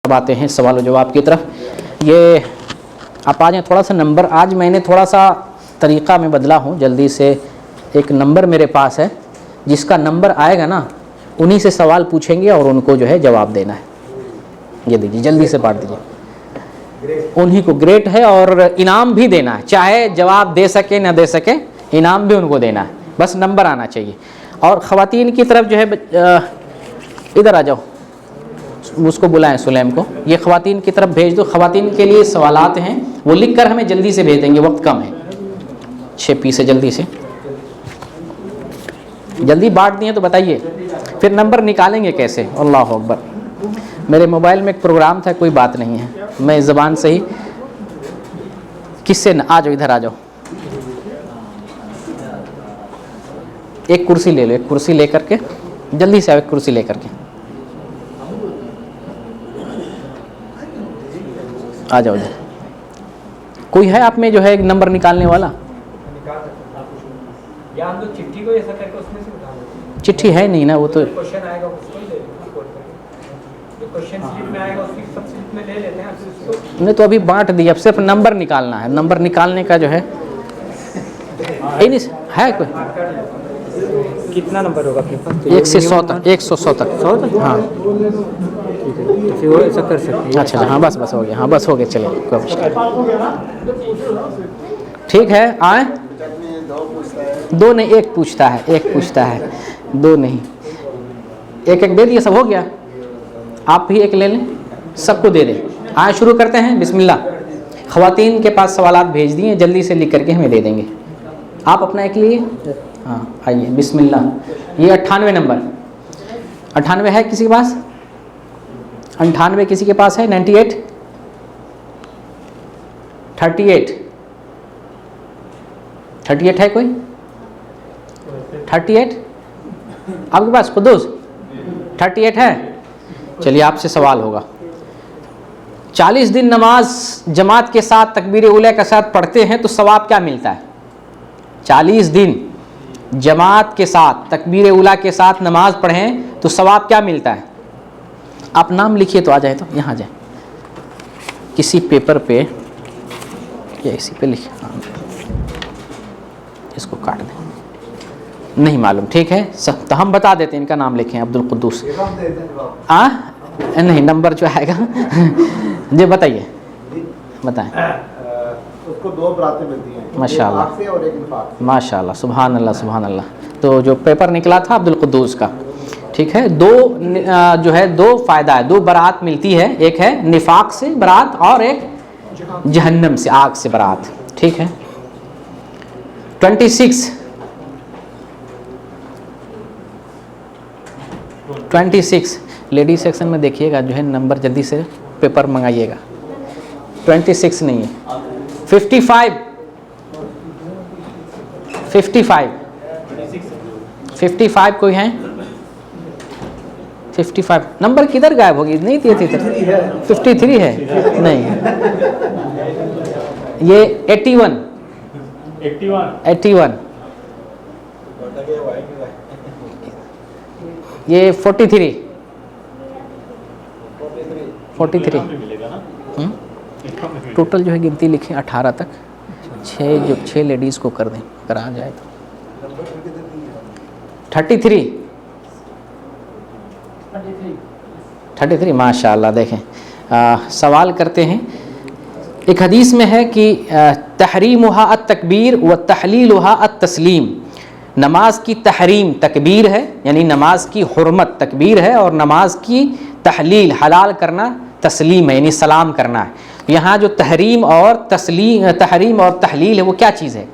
अब आते हैं सवाल और जवाब की तरफ। ये आप आ जाएँ, थोड़ा सा नंबर आज मैंने थोड़ा सा तरीक़ा में बदला हूँ। जल्दी से एक नंबर मेरे पास है, जिसका नंबर आएगा ना उन्हीं से सवाल पूछेंगे और उनको जो है जवाब देना है। ये दीजिए, जल्दी से बांट दीजिए। उन्हीं को ग्रेट है और इनाम भी देना है, चाहे जवाब दे सके ना दे सके, इनाम भी उनको देना है, बस नंबर आना चाहिए। और ख़वातीन की तरफ जो है इधर आ जाओ, उसको बुलाएं सुलेम को, ये ख़वातीन की तरफ भेज दो। ख़वातीन के लिए सवालात हैं, वो लिख कर हमें जल्दी से भेज देंगे, वक्त कम है। 6 पीस है, जल्दी से जल्दी बांट दिए तो बताइए, फिर नंबर निकालेंगे कैसे। अल्लाह अकबर। मेरे मोबाइल में एक प्रोग्राम था, कोई बात नहीं है, मैं इस ज़बान से ही किससे न आ जाओ, इधर आ जाओ। एक कुर्सी ले लो, एक कुर्सी ले करके जल्दी से आओ, एक कुर्सी ले करके आ जाओ इधर। कोई है आप में जो है एक नंबर निकालने वाला? या हम तो चिट्ठी को ऐसा करके उसमें से उठा लेते हैं। चिट्ठी है नहीं ना, वो तो क्वेश्चन आएगा उसको ही ले लेंगे, जो क्वेश्चन स्लिप में आएगा उसकी सब स्लिप में ले लेते हैं, फिर उसको नहीं तो अभी बांट दिया, अब सिर्फ नंबर निकालना है। नंबर निकालने का जो है नहीं है कोई, कितना नंबर होगा आपके पास? 1 से 100 तक, 100 तक। 100 तक? हाँ तो फिर वो ऐसा कर सकते हैं। अच्छा, हाँ बस हो गया, हाँ बस हो गया, चलिए कोई मुश्किल ठीक है। आए दो नहीं, एक पूछता है, एक पूछता है, दो नहीं, एक एक दे दिए, सब हो गया। आप भी एक ले लें, सबको दे दें। आए शुरू करते हैं, बिस्मिल्लाह। ख़वातीन के पास सवालात भेज दिए, जल्दी से लिख करके हमें दे देंगे। आप अपना एक लिए, हाँ आइए, बिस्मिल्लाह। ये 98 नंबर, 98 है किसी के पास? 98 किसी के पास है? 98, 38, 38 है कोई? 38 आपके पास खुदूस 38 है? चलिए आपसे सवाल होगा। 40 दिन नमाज जमात के साथ तकबीर उला के साथ पढ़ते हैं तो सवाब क्या मिलता है? 40 दिन जमात के साथ तकबीर उला के साथ नमाज पढ़ें तो सवाब क्या मिलता है? आप नाम लिखिए तो आ जाए, तो यहाँ जाए किसी पेपर पे या इसी पे लिखिए। हाँ, इसको काट दें, नहीं मालूम, ठीक है सब तो हम बता देते हैं। इनका नाम लिखें, अब्दुल कुद्दूस। नहीं, नंबर जो आएगा जी बताइए, बताएं। उसको 2 बरातें मिलती हैं, माशाल्लाह एक और एक निफाक से। माशाल्लाह, सुभान अल्लाह, सुभान अल्लाह। तो जो पेपर निकला था अब्दुल कुद्दूस का, ठीक है, जो है 2 फ़ायदा है, 2 बरात मिलती है। एक है निफाक से बरात और एक जहन्नम से, आग से बरात, ठीक है। 26 लेडीज सेक्शन में देखिएगा, जो है नंबर जल्दी से पेपर मंगाइएगा। 26 नहीं है, 55 कोई है? 55 नंबर किधर गायब होगी? नहीं थी, 53 है, नहीं ये 81 ये 43 टोटल जो है गिनती लिखें 18 तक। 6 लेडीज़ को कर दें, अगर आ जाए तो। 33 माशाल्लाह। देखें सवाल करते हैं, एक हदीस में है कि तहरीमुहा अत-तकबीर व तहलीलुहा अत-तस्लीम। नमाज की तहरीम तकबीर है, यानी नमाज की हुर्मत तकबीर है, और नमाज की तहलील हलाल करना तस्लीम है, यानी सलाम करना है। यहाँ जो तहरीम और तहलील है वो क्या चीज़ है?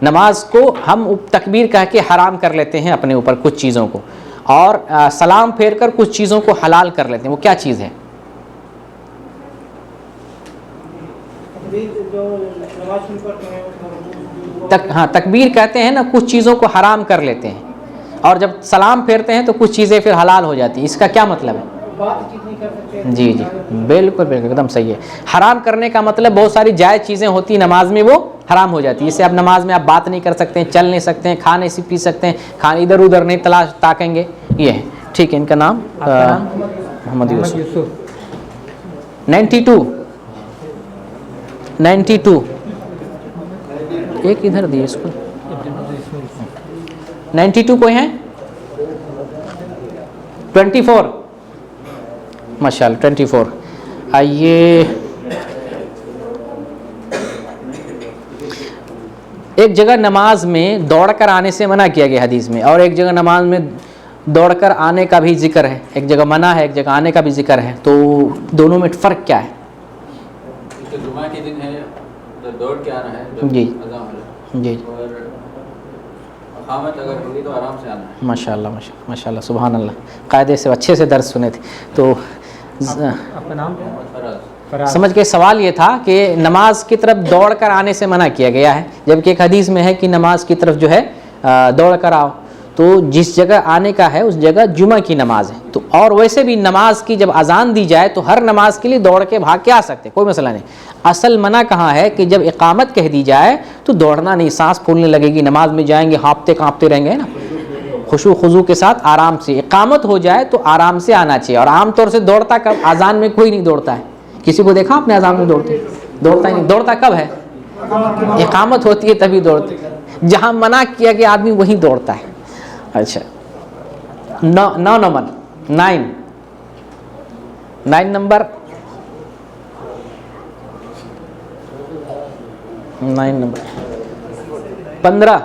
नमाज को हम तकबीर कह के हराम कर लेते हैं अपने ऊपर कुछ चीज़ों को, और सलाम फेर कर कुछ चीज़ों को हलाल कर लेते हैं, वो क्या चीज़ है? हाँ, तकबीर कहते हैं ना, कुछ चीज़ों को हराम कर लेते हैं, और जब सलाम फेरते हैं तो कुछ चीज़ें फिर हलाल हो जाती हैं। इसका क्या मतलब है? जी बिल्कुल एकदम सही है। हराम करने का मतलब बहुत सारी जायज़ चीज़ें होती हैं नमाज में, वो हराम हो जाती है। इससे आप नमाज में आप बात नहीं कर सकते हैं, चल नहीं सकते हैं, खा नहीं पी सकते हैं, इधर उधर नहीं ताकेंगे, ये है, ठीक है। इनका नाम मोहम्मद मोहम्मद यूसुफ। यूसुफ 92 एक इधर दिए इसको। 92 कोई है? 24 माशाल्लाह 24। आइए एक जगह नमाज में दौड़कर आने से मना किया गया हदीस में, और एक जगह नमाज में दौड़कर आने का भी जिक्र है। एक जगह मना है, एक जगह आने का भी जिक्र है, तो दोनों में फ़र्क क्या है? तो जुमा के दिन है तो दौड़ के आना है, जब जी। अज़ान हो जी और अक़ामत अगर होगी तो आराम से आना है। माशाल्लाह माशाल्लाह सुभान अल्लाह, कायदे से अच्छे से दर्स सुने थे। तो आपका नाम फराज। फराज। समझ के सवाल ये था कि नमाज की तरफ दौड़ कर आने से मना किया गया है, जबकि एक हदीस में है कि नमाज की तरफ जो है दौड़ कर आओ। तो जिस जगह आने का है उस जगह जुमा की नमाज है। तो और वैसे भी नमाज की जब अजान दी जाए तो हर नमाज के लिए दौड़ के भाग के आ सकते, कोई मसला नहीं। असल मना कहाँ है कि जब इकामत कह दी जाए तो दौड़ना नहीं, सांस फूलने लगेगी, नमाज में जाएंगे हाँफते काँपते रहेंगे ना, खुशू खुजू के साथ आराम से। इकामत हो जाए तो आराम से आना चाहिए। और आमतौर से दौड़ता कब? अजान में कोई नहीं दौड़ता है। किसी को देखा आपने अजान में दौड़ते? दौड़ता ही नहीं। दौड़ता कब है? इकामत होती है तभी दौड़ते। जहाँ मना किया गया आदमी वहीं दौड़ता है। अच्छा, 9 नंबर 9 नंबर 15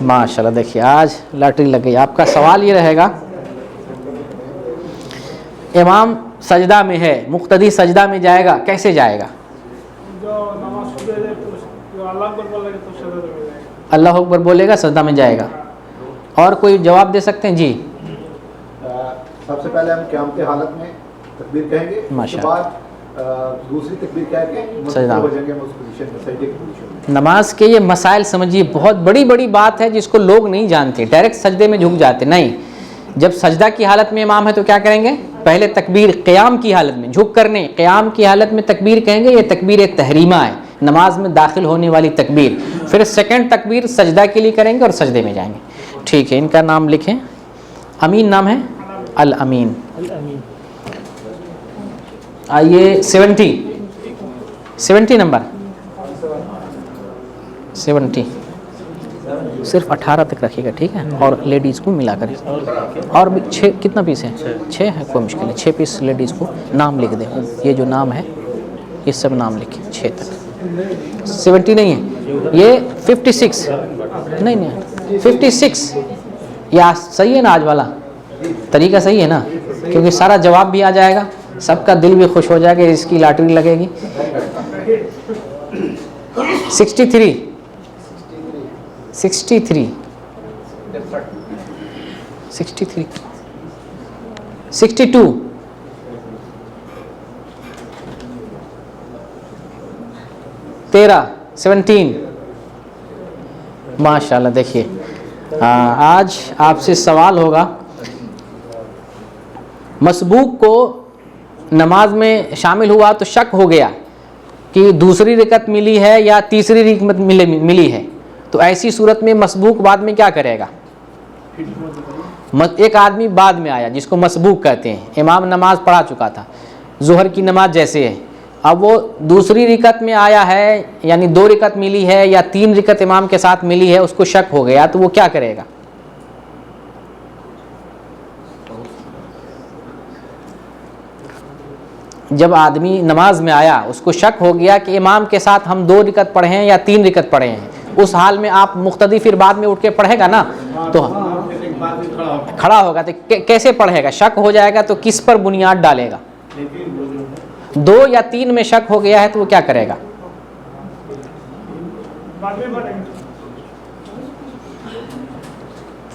माशाल्लाह। देखिए आज लॉटरी लग गई। आपका सवाल ये रहेगा, इमाम सजदा में है, मुक्तदी सजदा में जाएगा, कैसे जाएगा? अल्लाह अकबर बोलेगा, सजदा में जाएगा। और कोई जवाब दे सकते हैं? जी। सबसे पहले हम क़यामत हालत में तकबीर कहेंगे, उसके माशाअल्लाह। बाद दूसरी तकबीर कह के सजदा। हो जाएंगे हम उस पोजीशन में, सजदे की पोजीशन में। नमाज के ये मसाइल समझिए, बहुत बड़ी बड़ी बात है जिसको लोग नहीं जानते, डायरेक्ट सजदे में झुक जाते। नहीं, जब सजदा की हालत में इमाम है तो क्या करेंगे? पहले तकबीर क़याम की हालत में झुक करने, क़याम की हालत में तकबीर कहेंगे, ये तकबीर तहरीमा है, नमाज में दाखिल होने वाली तकबीर। फिर सेकंड तकबीर सजदा के लिए करेंगे और सजदे में जाएंगे। ठीक है, इनका नाम लिखें। अमीन नाम है, अल अमीन। आइए 70 नंबर 70 सिर्फ 18 तक रखिएगा, ठीक है? और लेडीज़ को मिला कर, और भी 6 कितना पीस है? 6 है, कोई मुश्किल नहीं। 6 पीस लेडीज़ को नाम लिख दें। ये जो नाम है ये सब नाम लिखें 6 तक। 70 नहीं है, ये 56 नहीं 56। या सही है ना? आज वाला तरीका सही है ना? क्योंकि सारा जवाब भी आ जाएगा, सबका दिल भी खुश हो जाएगा, इसकी लॉटरी लगेगी। 63 62 13 17 माशाल्लाह। देखिए आज आपसे सवाल होगा, मसबूक को नमाज में शामिल हुआ तो शक हो गया कि दूसरी रिकत मिली है या तीसरी रिकत मिली है, तो ऐसी सूरत में मसबूक बाद में क्या करेगा? एक आदमी बाद में आया जिसको मसबूक कहते हैं, इमाम नमाज पढ़ा चुका था, ज़ोहर की नमाज जैसे है, अब वो दूसरी रिकत में आया है, यानी 2 रिकत मिली है या 3 रिकत इमाम के साथ मिली है, उसको शक हो गया, तो वो क्या करेगा? जब आदमी नमाज में आया, उसको शक हो गया कि इमाम के साथ हम 2 रिकत पढ़े हैं या 3 रिकत पढ़े हैं, उस हाल में आप मुक्तदी फिर बाद में उठ के पढ़ेगा ना, तो खड़ा होगा तो कैसे पढ़ेगा? शक हो जाएगा तो किस पर बुनियाद डालेगा? 2 या 3 में शक हो गया है तो वो क्या करेगा?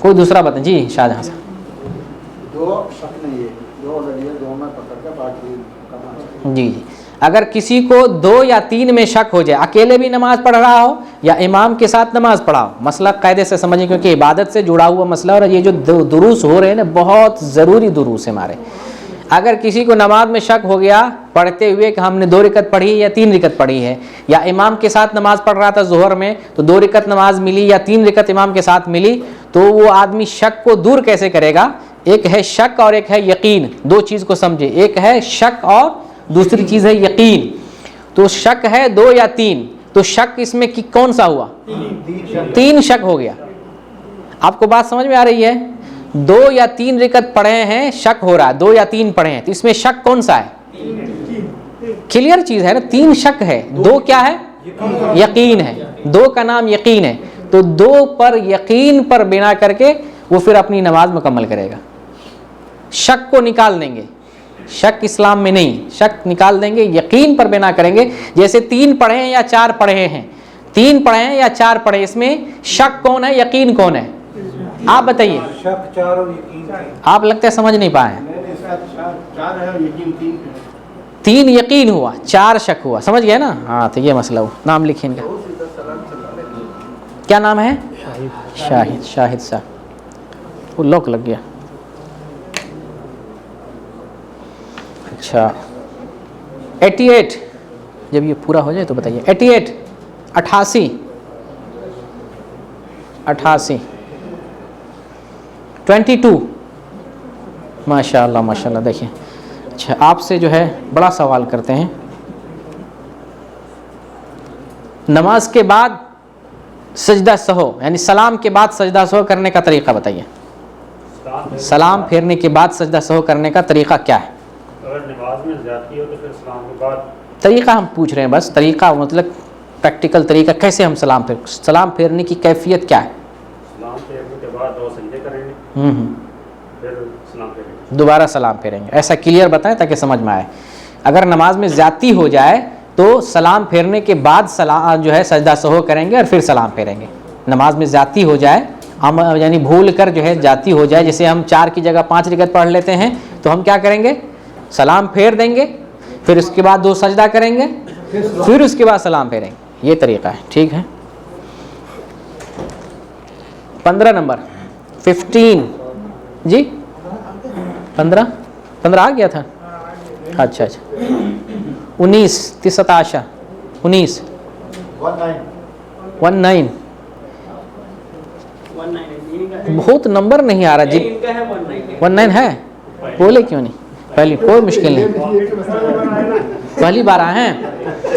कोई दूसरा बताए जी। शाहजहां साहब। 2 शक नहीं है, 2 ऑलरेडी है, 2 में पकड़ के बाकी करना। जी जी, अगर किसी को 2 या 3 में शक हो जाए, अकेले भी नमाज पढ़ रहा हो या इमाम के साथ नमाज पढ़ा हो, मसला कायदे से समझिए, क्योंकि इबादत से जुड़ा हुआ मसला, और ये जो दुरूस हो रहे हैं ना, बहुत ज़रूरी दुरूस है हमारे। अगर किसी को नमाज में शक हो गया पढ़ते हुए कि हमने 2 रिकत पढ़ी या 3 रिकत पढ़ी है, या इमाम के साथ नमाज पढ़ रहा था ज़ोहर में, तो 2 रिकत नमाज मिली या 3 रिकत इमाम के साथ मिली, तो वो आदमी शक को दूर कैसे करेगा एक है शक और एक है यकीन। दो चीज़ को समझे, एक है शक और दूसरी चीज़ है यकीन। तो शक है 2 या 3, तो शक इसमें कि कौन सा हुआ? 3 शक हो गया। आपको बात समझ में आ रही है? 2 या 3 रिकत पढ़े हैं, शक हो रहा है, 2 या 3 पढ़े हैं, तो इसमें शक कौन सा है? क्लियर चीज है ना, 3 शक है, 2 क्या है? यकीन है। 2 का नाम यकीन है। तो 2 पर यकीन पर बिना करके वो फिर अपनी नमाज मुकम्मल करेगा। शक को निकाल देंगे, शक इस्लाम में नहीं, शक निकाल देंगे, यकीन पर बिना करेंगे। जैसे 3 पढ़े हैं या 4 पढ़े हैं, 3 पढ़े हैं या 4 पढ़े, इसमें शक कौन है, यकीन कौन है? आप बताइए। शक 4 और यकीन आप लगता है समझ नहीं पाए। 4 है और यकीन 3 है। 3 यकीन हुआ, 4 शक हुआ, समझ गए ना? हाँ, तो ये मसला हुआ। नाम लिखिए इनका, क्या नाम है? शाहिद। शाहिद साहब, वो लॉक लग गया। अच्छा 88, जब ये पूरा हो जाए तो बताइए। 88, 88, 22, माशाल्लाह माशाल्लाह। देखिए, अच्छा आपसे जो है बड़ा सवाल करते हैं, नमाज के बाद सजदा सहो यानी सलाम के बाद सजदा सहो करने का तरीका बताइए। सलाम फेरने के बाद सजदा सहो करने का तरीका क्या है? अगर नमाज में ज़्यादती हो तो फिर सलाम के बाद। तरीका हम पूछ रहे हैं, बस तरीका मतलब प्रैक्टिकल तरीका, कैसे हम सलाम फेरने की कैफियत क्या है? सलाम फेरने के बाद 2 सजदे करेंगे, फिर सलाम फेरेंगे, दोबारा सलाम फेरेंगे। ऐसा क्लियर बताएं ताकि समझ में आए। अगर नमाज में ज़्यादती हो जाए तो सलाम फेरने के बाद सलाम जो है सजदा सहो करेंगे और फिर सलाम फेरेंगे। नमाज में ज़्यादती हो जाए, हम यानी भूल कर जो है ज़्यादती हो जाए, जैसे हम 4 की जगह 5 रिकत पढ़ लेते हैं, तो हम क्या करेंगे? सलाम फेर देंगे, फिर उसके बाद 2 सजदा करेंगे, फिर उसके बाद सलाम फेरेंगे। ये तरीका है, ठीक है। 15 नंबर 15 जी, 15 आ गया था। अच्छा 19 19 19 बहुत नंबर नहीं आ रहा जी। 19 है, बोले क्यों नहीं? पहली कोई मुश्किल नहीं, पहली बार आए हैं,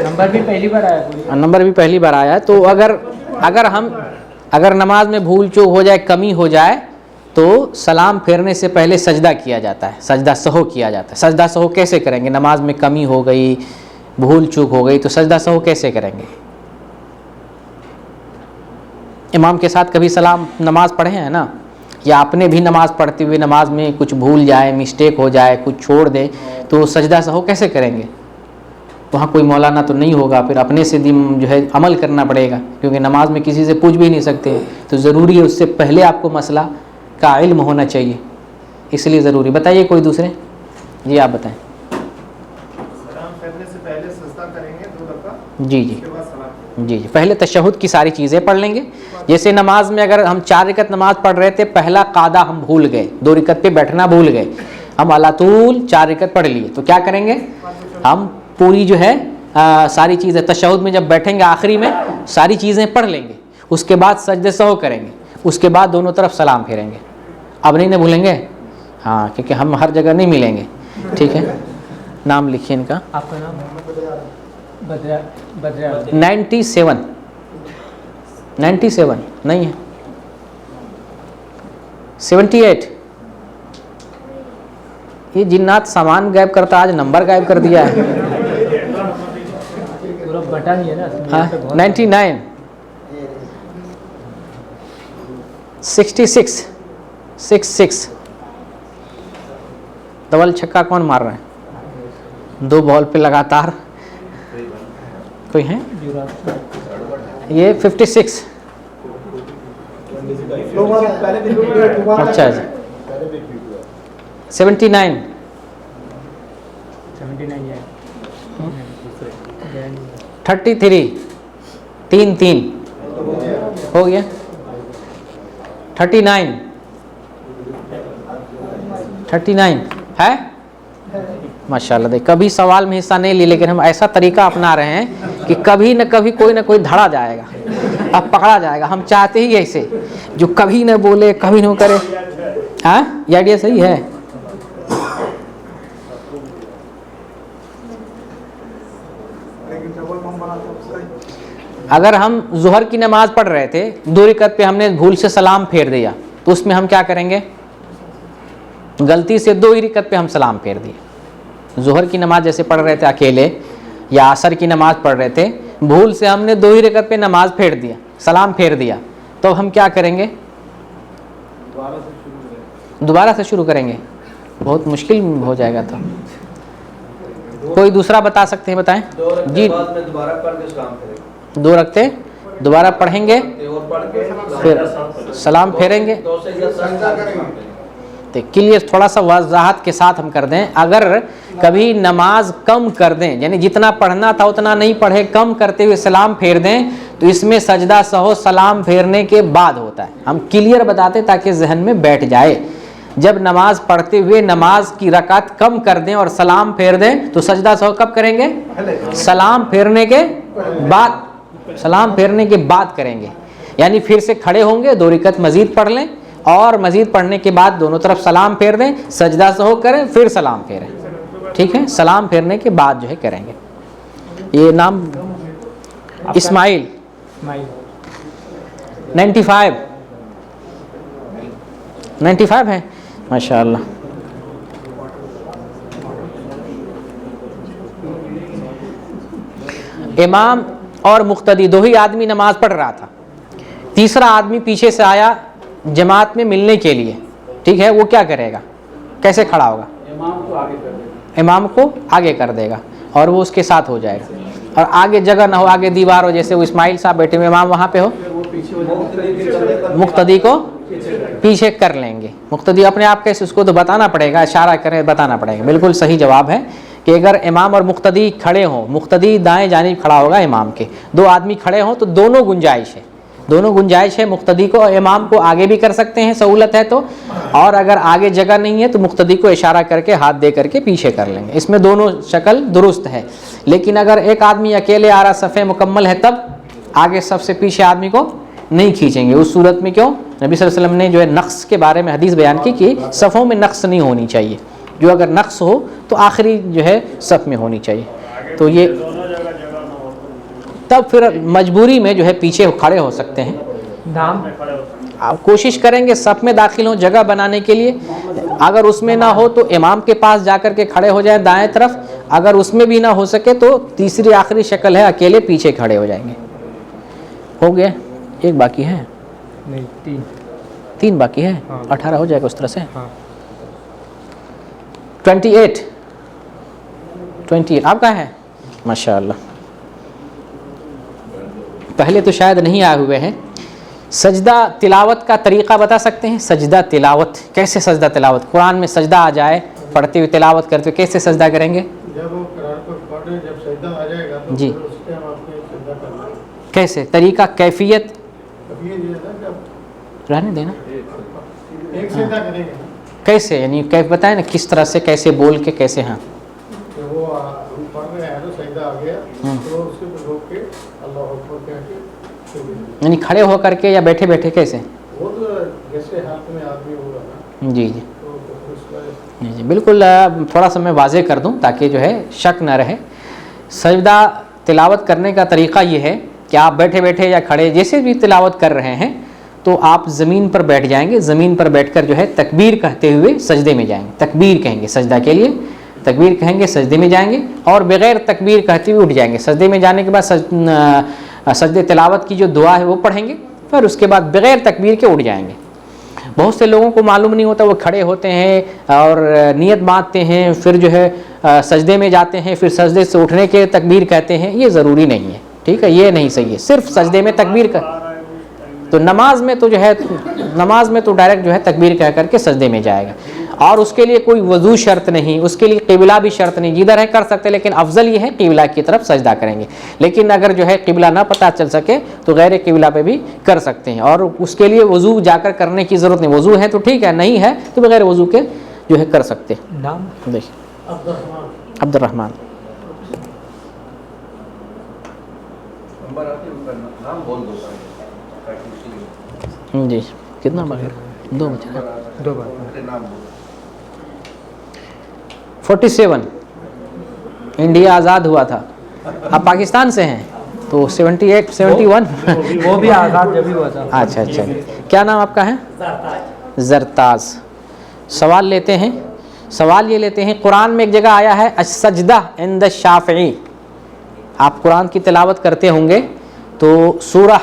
नंबर भी पहली बार आया। नंबर भी पहली बार आया है। तो अगर नमाज में भूल चूक हो जाए, कमी हो जाए, तो सलाम फेरने से पहले सजदा किया जाता है, सजदा सहो किया जाता है। सजदा सहो कैसे करेंगे? नमाज में कमी हो गई, भूल चूक हो गई, तो सजदा सहो कैसे करेंगे? इमाम के साथ कभी सलाम नमाज पढ़े हैं ना, या आपने भी नमाज पढ़ते हुए नमाज में कुछ भूल जाए, मिस्टेक हो जाए, कुछ छोड़ दे, तो सजदा सहो कैसे करेंगे? वहाँ कोई मौलाना तो नहीं होगा, फिर अपने से जो है अमल करना पड़ेगा, क्योंकि नमाज में किसी से पूछ भी नहीं सकते। तो ज़रूरी है उससे पहले आपको मसला का इल्म होना चाहिए, इसलिए ज़रूरी। बताइए कोई दूसरे, जी आप बताएं। सलाम फेरने से पहले सजदा करेंगे 2 रकात, जी जी उसके बाद सलाम। जी जी, पहले तशहुद की सारी चीज़ें पढ़ लेंगे। जैसे नमाज में अगर हम 4 रिकत नमाज पढ़ रहे थे, पहला कादा हम भूल गए, 2 रिकत पे बैठना भूल गए, हम अलातूल 4 रिकत पढ़ लिए, तो क्या करेंगे? हम पूरी जो है सारी चीज़ें तशहुद में जब बैठेंगे आखिरी में सारी चीज़ें पढ़ लेंगे, उसके बाद सजदे सहो करेंगे, उसके बाद दोनों तरफ सलाम फेरेंगे। अब नहीं ना भूलेंगे? हाँ, क्योंकि हम हर जगह नहीं मिलेंगे, ठीक है। नाम लिखिए इनका। आपका नाम? बद्रा 97 नहीं है, 78। ये जिन्नात सामान गायब करता, आज नंबर गायब कर दिया है। पूरा बटा नहीं है ना। हाँ 99 66 66। डबल छक्का कौन मार रहा है? 2 बॉल पे लगातार कोई है? ये 56। अच्छा जी 79 33 3 हो गया। 39 है माशाल्लाह। देख, कभी सवाल में हिस्सा नहीं ली, लेकिन हम ऐसा तरीका अपना रहे हैं कि कभी न कभी कोई ना कोई धड़ा जाएगा, अब पकड़ा जाएगा। हम चाहते ही ऐसे जो कभी न बोले, कभी न करे, हाँ, ये आइडिया सही है। अगर हम ज़ोहर की नमाज़ पढ़ रहे थे, 2 रकात पे हमने भूल से सलाम फेर दिया, तो उसमें हम क्या करेंगे? गलती से 2 ही रकात पे हम सलाम फेर दिए। ज़ोहर की नमाज़ जैसे पढ़ रहे थे अकेले, या असर की नमाज़ पढ़ रहे थे, भूल से हमने 2 ही रकात पे नमाज़ फेर दिया, सलाम फेर दिया, तो हम क्या करेंगे? दोबारा से शुरू करेंगे। बहुत मुश्किल हो जाएगा। तो कोई दूसरा बता सकते हैं? बताएं जी। दोबारा पढ़ के सलाम करेंगे, 2 रखते दोबारा पढ़ेंगे, और पढ़ के फिर सलाम फेरेंगे। दो से तो क्लियर थोड़ा सा वजाहत के साथ हम कर दें। अगर कभी नमाज कम कर दें, यानी जितना पढ़ना था उतना नहीं पढ़े, कम करते हुए सलाम फेर दें, तो इसमें सजदा सहो सलाम फेरने के बाद होता है। हम क्लियर बताते ताकि जहन में बैठ जाए। जब नमाज पढ़ते हुए नमाज की रकात कम कर दें और सलाम फेर दें, तो सजदा सहो कब करेंगे? सलाम फेरने के बाद। सलाम फेरने के बाद करेंगे, यानी फिर से खड़े होंगे, 2 रकात मजीद पढ़ लें, और मजीद पढ़ने के बाद दोनों तरफ सलाम फेर दें, सजदा सहो करें, फिर सलाम फेरें। ठीक है, सलाम फेरने के बाद जो है करेंगे। ये नाम इस्माइल 95 है, माशाअल्लाह। इमाम और मुक्तदी 2 ही आदमी नमाज पढ़ रहा था। तीसरा आदमी पीछे से आया जमात में मिलने के लिए, ठीक है, वो क्या करेगा? कैसे खड़ा होगा? इमाम को आगे कर देगा और वो उसके साथ हो जाएगा। और आगे जगह ना हो, आगे दीवार हो, जैसे वो इस्माइल साहब बैठे हुए, इमाम वहाँ पे हो, मुक्तदी को पीछे कर लेंगे। मुक्तदी अपने आप कैसे, उसको तो बताना पड़ेगा, इशारा करें, बताना पड़ेगा। बिल्कुल सही जवाब है कि अगर इमाम और मुक्तदी खड़े हों, मुक्तदी दाएं जानिब खड़ा होगा इमाम के, 2 आदमी खड़े हों, तो दोनों गुंजाइश है, दोनों गुंजाइश है। मुक्तदी को और इमाम को आगे भी कर सकते हैं, सहूलत है तो, और अगर आगे जगह नहीं है तो मुक्तदी को इशारा करके हाथ दे करके पीछे कर लेंगे। इसमें दोनों शक्ल दुरुस्त है। लेकिन अगर एक आदमी अकेले आ रहा, सफ़े मुकम्मल है, तब आगे सबसे पीछे आदमी को नहीं खींचेंगे। उस सूरत में क्यों? नबी सल्लल्लाहु अलैहि वसल्लम ने जो है नक्स के बारे में हदीस बयान की कि सफ़ों में नक्स नहीं होनी चाहिए, जो अगर नक्स हो तो आखिरी जो है सफ़ में होनी चाहिए। तो ये तब फिर मजबूरी में जो है पीछे खड़े हो सकते हैं। नाम आप कोशिश करेंगे सफ़ में दाखिल हो जगह बनाने के लिए। अगर उसमें ना हो तो इमाम के पास जाकर के खड़े हो जाए दाएं तरफ। अगर उसमें भी ना हो सके तो तीसरी आखिरी शक्ल है, अकेले पीछे खड़े हो जाएंगे। हो गया, एक बाकी है, नहीं 3 बाकी है। हाँ। 18 हो जाएगा उस तरह से। हाँ 28 आपका है, माशाअल्लाह। पहले तो शायद नहीं आए हुए हैं। सजदा तिलावत का तरीक़ा बता सकते हैं? सजदा तिलावत, कैसे सजदा तिलावत? कुरान में सजदा आ जाए, पढ़ते हुए तिलावत करते हुए कैसे सजदा करेंगे? जब वो कुरान को पढ़ रहे, जब सजदा आ जाएगा तो जी। फिर उस टाइम आपको सजदा करना है। कैसे तरीक़ा, कैफियत अब ये है ना कि रहने देना, एक सजदा करेंगे ना, कैसे, यानी कैफ बताएं ना, किस तरह से, कैसे बोल के, कैसे? हाँ, कि वो हम पढ़ रहे हैं तो सजदा आ गया तो उसके ऊपर रोक के अल्लाह अकबर कह के फिर यानी खड़े होकर के या बैठे बैठे कैसे? वो तो जैसे हाथ में आदमी होगा ना जी जी तो फिर उसका जी जी बिल्कुल। थोड़ा सा मैं वाज़े कर दूं ताकि जो है शक ना रहे। सजदा तिलावत करने का तरीक़ा ये है कि आप बैठे बैठे या खड़े जैसे भी तिलावत कर रहे हैं तो आप ज़मीन पर बैठ जाएंगे। ज़मीन पर बैठकर जो है तकबीर कहते हुए सजदे में जाएंगे। तकबीर कहेंगे सजदा के लिए, तकबीर कहेंगे, सजदे में जाएंगे, और बग़ैर तकबीर कहते हुए उठ जाएंगे। सजदे में जाने के बाद सजदे तिलावत की जो दुआ है वो पढ़ेंगे, फिर उसके बाद बग़ैर तकबीर के उठ जाएंगे। बहुत से लोगों को मालूम नहीं होता, वो खड़े होते हैं और नियत बांधते हैं, फिर जो है सजदे में जाते हैं, फिर सजदे से उठने के तकबीर कहते हैं। ये ज़रूरी नहीं है, ठीक है, ये नहीं सही है। सिर्फ सजदे में तकबीर का, तो नमाज में तो जो है, नमाज में तो डायरेक्ट जो है तकबीर कह करके सजदे में जाएगा। और उसके लिए कोई वज़ू शर्त नहीं, उसके लिए क़िबला भी शर्त नहीं, जिधर है कर सकते, लेकिन अफजल ये है क़िबला की तरफ सजदा करेंगे। लेकिन अगर जो है क़िबला ना पता चल सके तो गैर क़िबला पे भी कर सकते हैं, और उसके लिए वज़ू जाकर करने की ज़रूरत नहीं। वज़ू है तो ठीक है, नहीं है तो बगैर वज़ू के जो है कर सकते हैं। नाम देखिए अब्दुर्रहमान। नाम बोल दो जी कितना बाकी? 2 बचा। 2 बार। 47 इंडिया आज़ाद हुआ था, आप पाकिस्तान से हैं तो 78 71 वो भी आज़ाद जब ही हुआ था। अच्छा अच्छा, क्या नाम आपका है? जरताज। सवाल लेते हैं, सवाल ये लेते हैं, कुरान में एक जगह आया है अस्सजदा इंद शाफ़िई। आप कुरान की तिलावत करते होंगे तो सूरह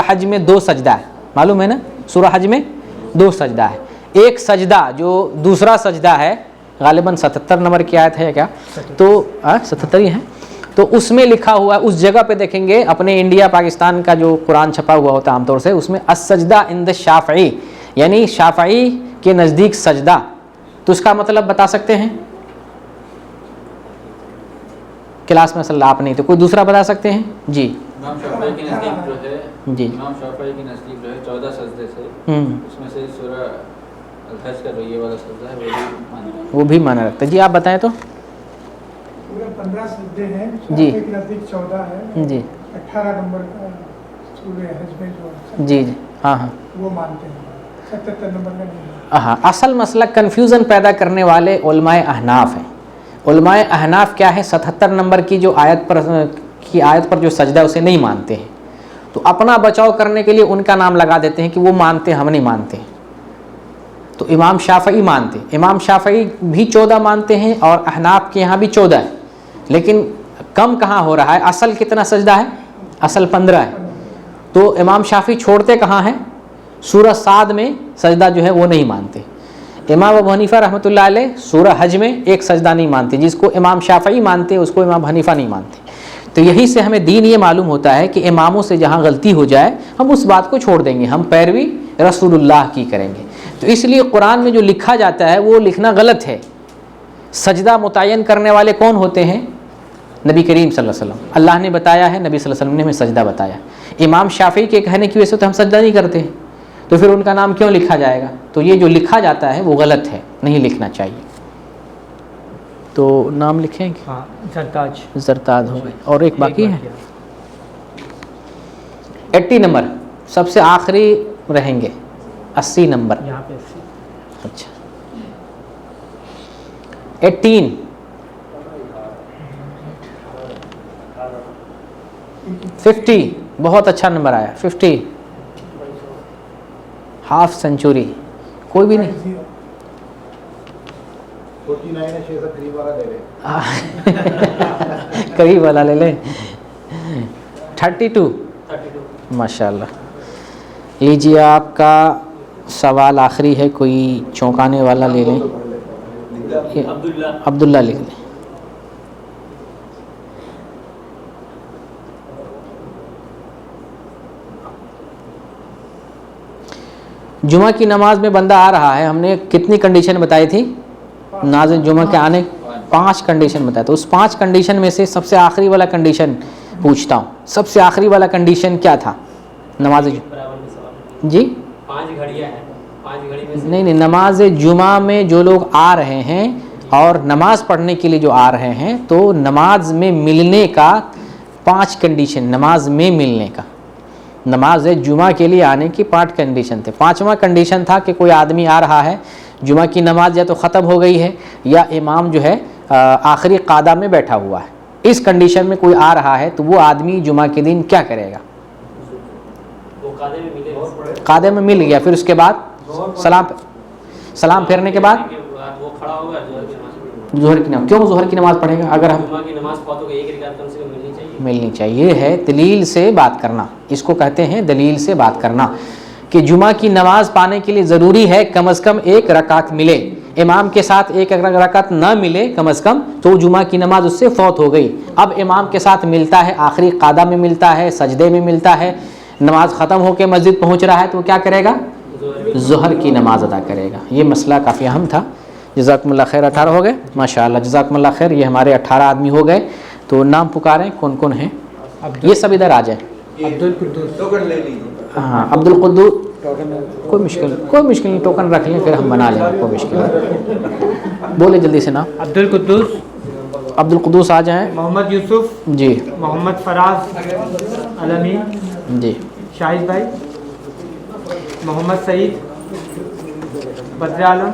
हज में 2 सजदा है, मालूम है ना? सूरह हज में 2 सजदा है। एक सजदा जो दूसरा सजदा है, गालिबन 77 नंबर की आयत है क्या, तो 77 ही है, तो उसमें लिखा हुआ है, उस जगह पे देखेंगे, अपने इंडिया पाकिस्तान का जो कुरान छपा हुआ होता है आमतौर से, उसमें अस्सजदा इंद शाफ़िई यानी शाफ़िई के नज़दीक सजदा, तो उसका मतलब बता सकते हैं? क्लास में असल आप नहीं तो कोई दूसरा बता सकते हैं जी? इमाम शाफई के नज़दीक जो है, जी इमाम शाफई के नज़दीक जो है 14 सजदे से, उसमें से सूरह अल-हज का जो ये वाला सजदा है वो भी मानते हैं। वो भी माना रखते हैं जी। आप बताएं तो। पूरे 15 सजदे हैं, जी। शाफी के नज़दीक 14 है, जी 18 नंबर का सूरह हज में जो जी जी, हाँ हाँ वो मानते हैं, 77 नंबर का नहीं है। हाँ, असल मसला कन्फ्यूज़न पैदा करने वाले उलमाए अहनाफ हैं। उलमाए अहनाफ क्या है, 77 नंबर की जो आयत पर जो सजदा है उसे नहीं मानते हैं, तो अपना बचाव करने के लिए उनका नाम लगा देते हैं कि वो मानते हैं, हम नहीं मानते। तो इमाम शाफई मानते, इमाम शाफई भी 14 मानते हैं और अहनाफ के यहाँ भी 14 है, लेकिन कम कहाँ हो रहा है, असल कितना सजदा है? असल 15 है। तो इमाम शाफी छोड़ते कहाँ हैं? सूरह साद में सजदा जो है वो नहीं मानते। इमाम अबू हनीफा रहमतुल्लाह अलैह सूरह हज में एक सजदा नहीं मानते, जिसको इमाम शाफई मानते हैं उसको इमाम हनीफा नहीं मानते। तो यहीं से हमें दीन ये मालूम होता है कि इमामों से जहाँ गलती हो जाए हम उस बात को छोड़ देंगे, हम पैरवी रसूलुल्लाह की करेंगे। तो इसलिए कुरान में जो लिखा जाता है वो लिखना गलत है। सजदा मुतय्यन करने वाले कौन होते हैं? नबी करीम सल्लल्लाहु अलैहि वसल्लम। अल्लाह ने बताया है, नबी सल्लल्लाहु अलैहि वसल्लम ने हमें सजदा बताया। इमाम शाफी के कहने की वजह से तो हम सजदा नहीं करते, तो फिर उनका नाम क्यों लिखा जाएगा? तो ये जो लिखा जाता है वो गलत है, नहीं लिखना चाहिए। तो नाम लिखेंगे, हाँ, जरताज। जरताज हो गए, और एक बाकी है 80 नंबर, सबसे आखिरी रहेंगे 80 नंबर। यहाँ पे 80। अच्छा 18 50, बहुत अच्छा नंबर आया 50, हाफ सेंचुरी। कोई भी नहीं 49 है, 6 से करीब वाला ले ले। करीब वाला ले लें 32 माशाल्लाह। लीजिए आपका सवाल आखिरी है, कोई चौंकाने वाला ले लें। अब्दुल्ला लिख लें। जुमा की नमाज में बंदा आ रहा है, हमने कितनी कंडीशन बताई थी नाज़िल जुमा के आने? 5 कंडीशन बताया। तो उस 5 कंडीशन में से सबसे आखिरी वाला कंडीशन पूछता हूँ, सबसे आखिरी वाला कंडीशन क्या था नमाज जी? 5 घड़ियाँ हैं, 5 घड़ी में नहीं, नमाज जुमा में जो लोग आ रहे हैं और नमाज पढ़ने के लिए जो आ रहे हैं, तो नमाज में मिलने का 5 कंडीशन, नमाज में मिलने का, नमाज जुमा के लिए आने की 5 कंडीशन थे। 5वां कंडीशन था कि कोई आदमी आ रहा है, जुमा की नमाज या तो ख़त्म हो गई है या इमाम जो है आखिरी कादा में बैठा हुआ है। इस कंडीशन में कोई आ रहा है तो वो आदमी जुमा के दिन क्या करेगा? वो कादे में मिले, कादे में मिल गया, फिर उसके बाद सलाम फेरने के बाद वो खड़ा होगा ज़ोहर की नमाज। क्यों ज़ोहर की नमाज़ पढ़ेगा? अगर हम जुमा की नमाज फौत हो गई, 1 रकात कम से कम मिलनी चाहिए। मिलनी चाहिए है, दलील से बात करना, इसको कहते हैं दलील से बात करना, कि जुमा की नमाज पाने के लिए ज़रूरी है कम से कम 1 रकात मिले। इमाम के साथ 1 रकात ना मिले कम से कम, तो जुमा की नमाज उससे फौत हो गई। अब इमाम के साथ मिलता है, आखिरी कादा में मिलता है, सजदे में मिलता है, नमाज ख़त्म होकर मस्जिद पहुँच रहा है, तो क्या करेगा? ज़ोहर की नमाज अदा करेगा। ये मसला काफ़ी अहम था। जज़ाकुमुल्लाह खैर। 18 हो गए माशाअल्लाह, जज़ाकुमुल्लाह खैर। ये हमारे 18 आदमी हो गए। तो नाम पुकारें, कौन कौन हैं? ये सब इधर आ जाए। अब्दुल कुद्दूस। टोकन ले लीजिए। हाँ, अब्दुल कुद्दूस। कोई मुश्किल नहीं, टोकन रख लें, फिर हम बना लेंगे, कोई मुश्किल नहीं। बोले जल्दी से नाम। अब्दुल कुद्दूस। अब्दुल कुद्दूस आ जाएँ। मोहम्मद यूसुफ जी। मोहम्मद फराज अलमी जी। शाहिद भाई, मोहम्मद सईद, बद्र आलम